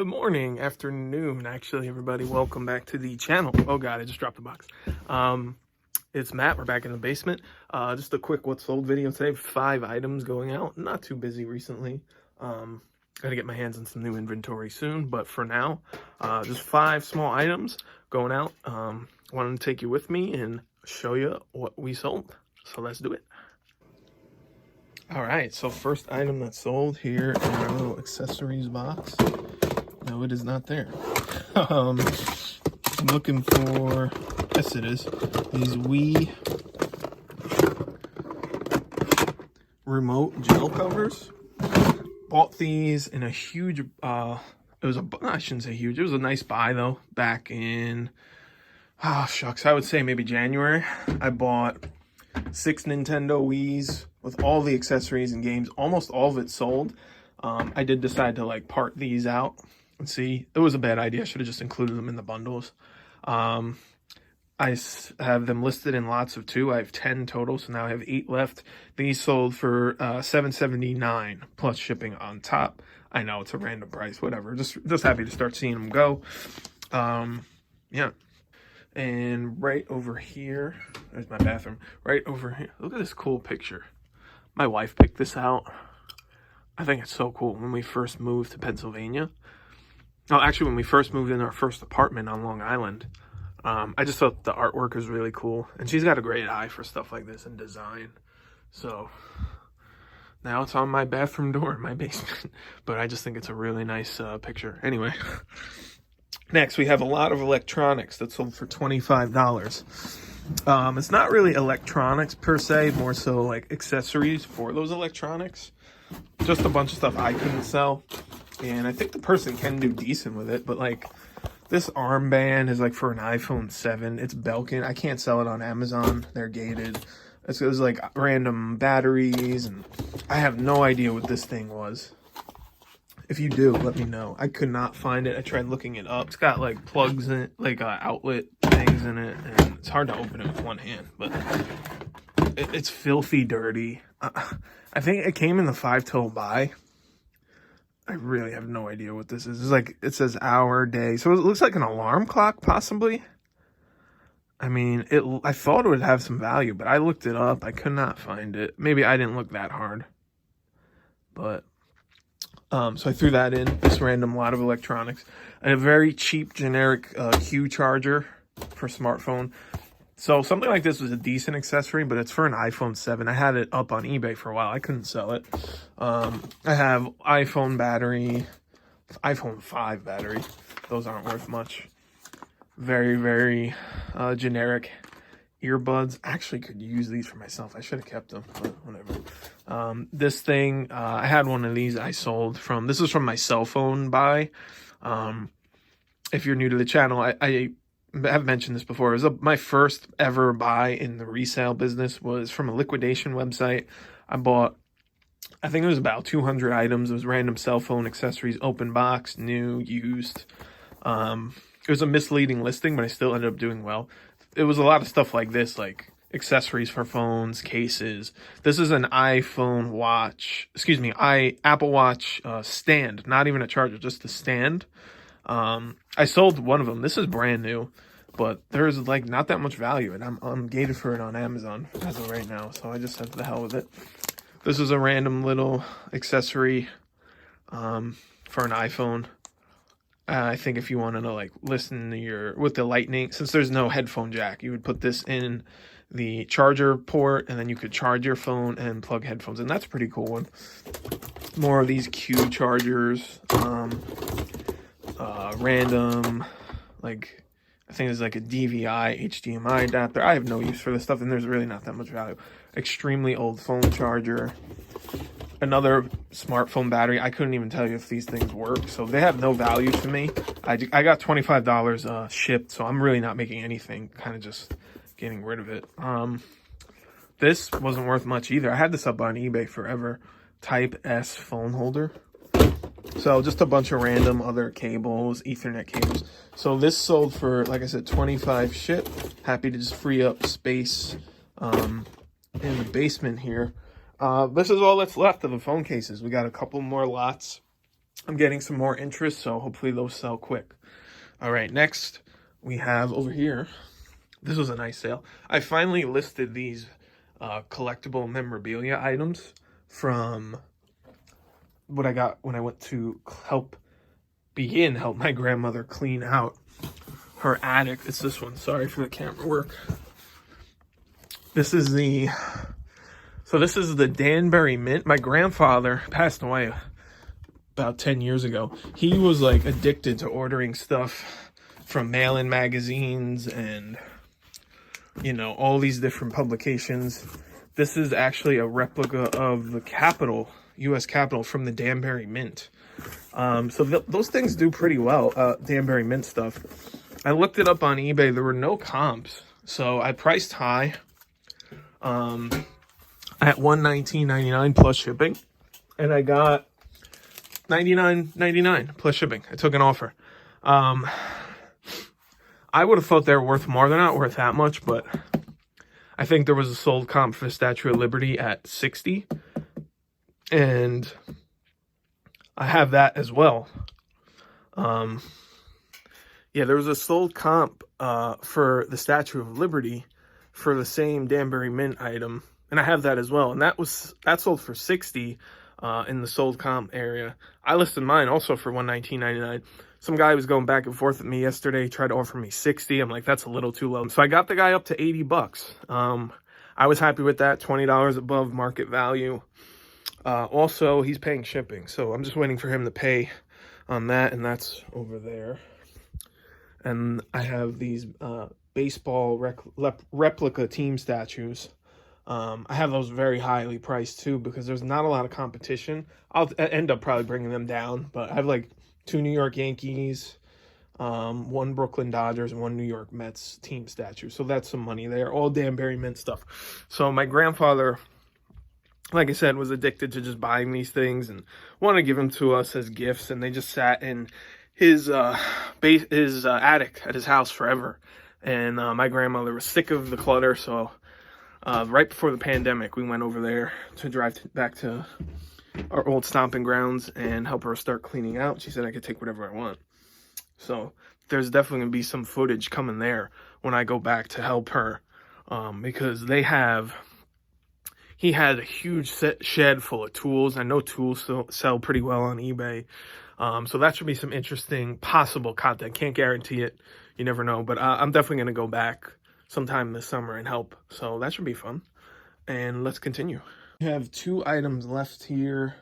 morning, afternoon, actually, everybody. Welcome back to the channel. Oh god, I just dropped the box. It's Matt. We're back in the basement. Just a quick what's sold video today. 5 items going out. Not too busy recently. Gotta get my hands on some new inventory soon, but for now, just 5 small items going out. Wanted to take you with me and show you what we sold. So let's do it. All right, so first item that's sold here in our little accessories box. No, it is not there. I'm looking for, yes it is, these Wii remote gel covers. Bought these in a huge, I shouldn't say huge, it was a nice buy though, back in, shucks, I would say maybe January. I bought 6 Nintendo Wiis with all the accessories and games, almost all of it sold. I did decide to like part these out and see. It was a bad idea. I should have just included them in the bundles. I have them listed in lots of 2. I have 10 total, so now I have 8 left. These sold for $7.79 plus shipping on top. I know it's a random price, whatever. Just happy to start seeing them go. Yeah. And right over here, there's my bathroom. Right over here, look at this cool picture. My wife picked this out. I think it's so cool. When we first moved to Pennsylvania, when we first moved in our first apartment on Long Island, I just thought the artwork was really cool. And she's got a great eye for stuff like this and design. So now it's on my bathroom door in my basement. But I just think it's a really nice picture. Anyway. Next, we have a lot of electronics that sold for $25. It's not really electronics per se, more so like accessories for those electronics. Just a bunch of stuff I couldn't sell. And I think the person can do decent with it, but like this armband is like for an iPhone 7. It's Belkin. I can't sell it on Amazon. They're gated. It was like random batteries, and I have no idea what this thing was. If you do, let me know. I could not find it. I tried looking it up. It's got like plugs in it, like outlet things in it, and it's hard to open it with one hand, but it's filthy dirty. I think it came in the 5-total buy. I really have no idea what this is. It's like, it says hour, day. So it looks like an alarm clock, possibly. I mean, I thought it would have some value, but I looked it up. I could not find it. Maybe I didn't look that hard, but so I threw that in, this random lot of electronics. And a very cheap generic Q charger for smartphone. So something like this was a decent accessory, but it's for an iPhone 7. I had it up on eBay for a while. I couldn't sell it. I have iPhone battery, iPhone 5 battery. Those aren't worth much. Very, very generic earbuds. I actually could use these for myself. I should have kept them, but whatever. This thing, I had one of these I sold from, this is from my cell phone buy. If you're new to the channel, I have mentioned this before. It was my first ever buy in the resale business was from a liquidation website. I bought, I think it was about 200 items. It was random cell phone accessories, open box, new, used. It was a misleading listing, but I still ended up doing well. It was a lot of stuff like this, like accessories for phones, cases. This is an iPhone watch, Apple Watch stand, not even a charger, just the stand. I sold one of them. This is brand new, but there's like not that much value, and I'm gated for it on Amazon as of right now, so I just said to the hell with it. This is a random little accessory for an iPhone. I think if you wanted to like listen to with the lightning, since there's no headphone jack, you would put this in the charger port, and then you could charge your phone and plug headphones, and that's a pretty cool one. More of these Q chargers, random, like I think there's like a DVI HDMI adapter. I have no use for this stuff, and there's really not that much value. Extremely old phone charger. Another smartphone battery. I couldn't even tell you if these things work, so they have no value to me. I got $25 shipped, so I'm really not making anything, kind of just getting rid of it. This wasn't worth much either. I had this up on eBay forever. Type S phone holder. So just a bunch of random other cables, Ethernet cables. So this sold for, like I said, $25 ship. Happy to just free up space in the basement here. This is all that's left of the phone cases. We got a couple more lots I'm getting some more interest, so hopefully those sell quick. All right, next we have over here. This was a nice sale. I finally listed these collectible memorabilia items from what I got when I went to help my grandmother clean out her attic. It's this one. Sorry for the camera work. This is the Danbury Mint. My grandfather passed away about 10 years ago. He was like addicted to ordering stuff from mail-in magazines and, you know, all these different publications. This is actually a replica of the Capitol, U.S. Capitol, from the Danbury Mint. So those things do pretty well, Danbury Mint stuff. I looked it up on eBay. There were no comps, so I priced high at $119.99 plus shipping, and I got $99.99 plus shipping. I took an offer. I would have thought they were worth more. They're not worth that much, but I think there was a sold comp for the Statue of Liberty at $60, and I have that as well. Yeah, there was a sold comp for the Statue of Liberty for the same Danbury Mint item, and I have that as well. And that sold for $60 in the sold comp area. I listed mine also for $119.99. Some guy was going back and forth with me yesterday, tried to offer me $60. I'm like, that's a little too low. So I got the guy up to $80. I was happy with that, $20 above market value. Also, he's paying shipping, so I'm just waiting for him to pay on that, and that's over there. And I have these baseball replica team statues. I have those very highly priced too because there's not a lot of competition. I'll end up probably bringing them down, but I have like 2 New York Yankees, 1 Brooklyn Dodgers, and 1 New York Mets team statue. So that's some money there. All Danbury Mint stuff. So my grandfather, like I said, was addicted to just buying these things and wanted to give them to us as gifts. And they just sat in his attic at his house forever. And my grandmother was sick of the clutter, so right before the pandemic, we went over there to drive back to our old stomping grounds and help her start cleaning out. She said I could take whatever I want. So there's definitely going to be some footage coming there when I go back to help her, because he had a huge shed full of tools. I know tools sell pretty well on eBay. So that should be some interesting possible content. Can't guarantee it. You never know. But I'm definitely going to go back sometime this summer and help. So that should be fun. And let's continue. We have 2 items left here.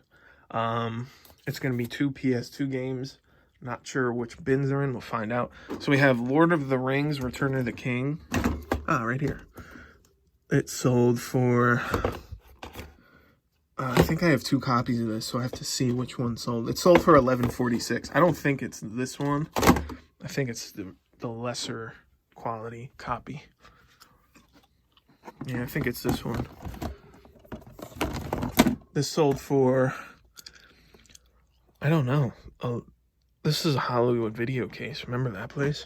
It's going to be 2 PS2 games. Not sure which bins are in. We'll find out. So we have Lord of the Rings, Return of the King. Right here. It sold for... I think I have 2 copies of this, so I have to see which one sold. It sold for $11.46. I don't think it's this one. I think it's the lesser quality copy. Yeah, I think it's this one. This sold for, I don't know. This is a Hollywood Video Case. Remember that place?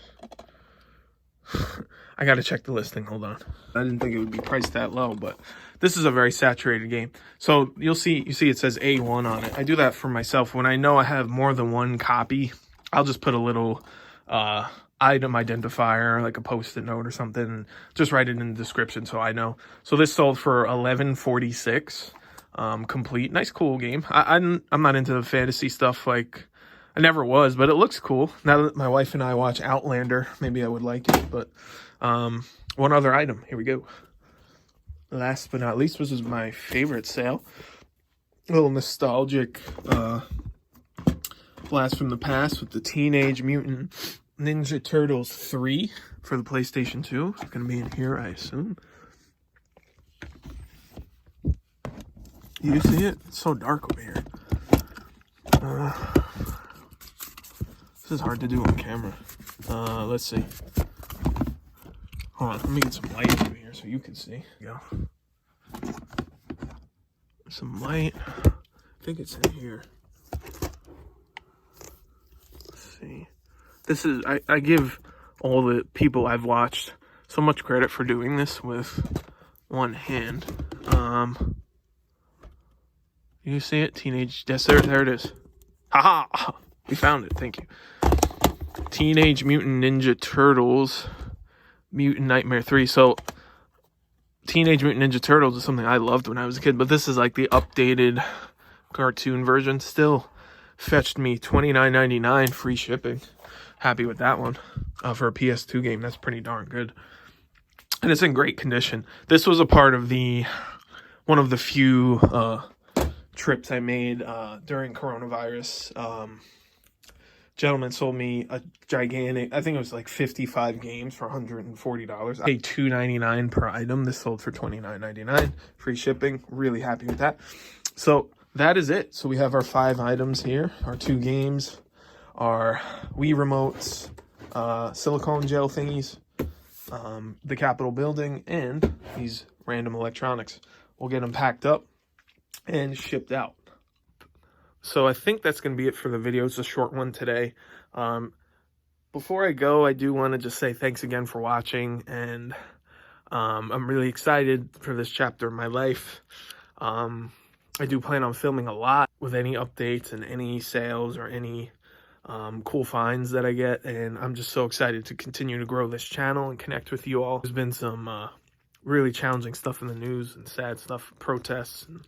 I gotta check the listing. Hold on. I didn't think it would be priced that low, but this is a very saturated game. So you see it says A1 on it. I do that for myself. When I know I have more than 1 copy, I'll just put a little item identifier, like a Post-it note or something, and just write it in the description so I know. So this sold for $11.46, complete. Nice, cool game. I'm not into the fantasy stuff, like I never was, but it looks cool. Now that my wife and I watch Outlander, maybe I would like it. But one other item. Here we go. Last but not least, this is my favorite sale. A little nostalgic blast from the past with the Teenage Mutant Ninja Turtles 3 for the PlayStation 2. It's going to be in here, I assume. You see it? It's so dark over here. This is hard to do on camera. Let's see. Hold on, let me get some light over here so you can see. There we go. Some light. I think it's in here. Let's see. This is, I give all the people I've watched so much credit for doing this with one hand. You see it? Teenage, yes, there it is. Haha! We found it. Thank you. Teenage Mutant Ninja Turtles, Mutant Nightmare 3. So, Teenage Mutant Ninja Turtles is something I loved when I was a kid, but this is like the updated cartoon version. Still fetched me $29.99 free shipping. Happy with that one. For a PS2 game, that's pretty darn good. And it's in great condition. This was a part of one of the few trips I made during coronavirus. Gentleman sold me a gigantic, I think it was like 55 games for $140. I paid $2.99 per item. This sold for $29.99. Free shipping. Really happy with that. So that is it. So we have our 5 items here. Our 2 games, our Wii remotes, silicone gel thingies, the Capitol building, and these random electronics. We'll get them packed up and shipped out. So I think that's going to be it for the video. It's a short one today. Before I go, I do want to just say thanks again for watching, and I'm really excited for this chapter of my life. I do plan on filming a lot with any updates and any sales or any cool finds that I get, and I'm just so excited to continue to grow this channel and connect with you all. There's been some really challenging stuff in the news and sad stuff, protests, and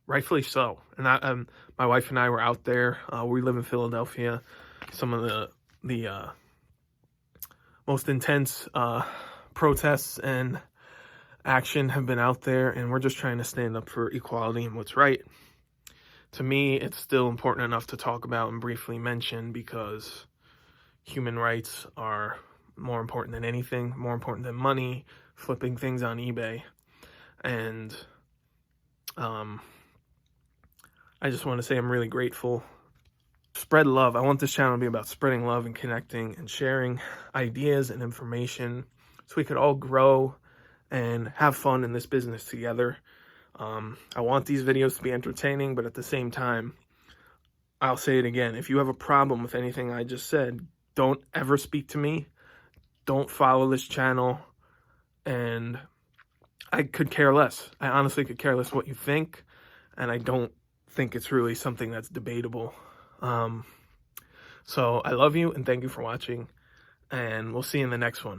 rightfully so. And my wife and I were out there. We live in Philadelphia. Some of the most intense protests and action have been out there, and we're just trying to stand up for equality and what's right. To me, it's still important enough to talk about and briefly mention, because human rights are more important than anything, more important than money, flipping things on eBay. And I just want to say I'm really grateful. Spread love. I want this channel to be about spreading love and connecting and sharing ideas and information so we could all grow and have fun in this business together. I want these videos to be entertaining, but at the same time, I'll say it again. If you have a problem with anything I just said, don't ever speak to me. Don't follow this channel. And I could care less. I honestly could care less what you think. And I don't think it's really something that's debatable. So I love you and thank you for watching. And we'll see you in the next one.